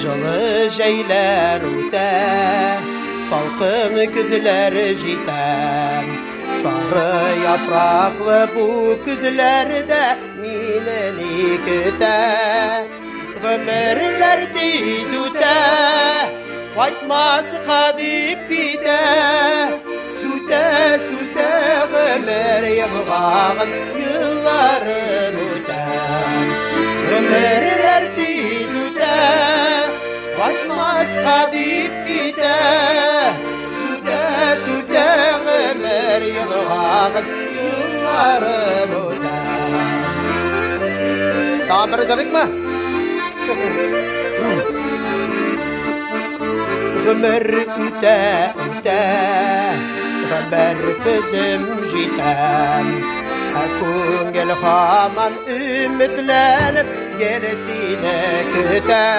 Жылы жейлер өте, салқын күзлер жетер. Sarı yapraklı bu küzlerde mineni küte. Ömürler tez üte, kaçmaz kadip bite. Süte süte ömür yılğağın yılların öte. Ömürler tez üte, kaçmaz kadip bite. Süte süte ömür yılğağın yılların öte. Tamam, bir özellik mi? Ömür üte üte, ömür kızım jitem. Hakun gel haman ümitlenip gerisine küte.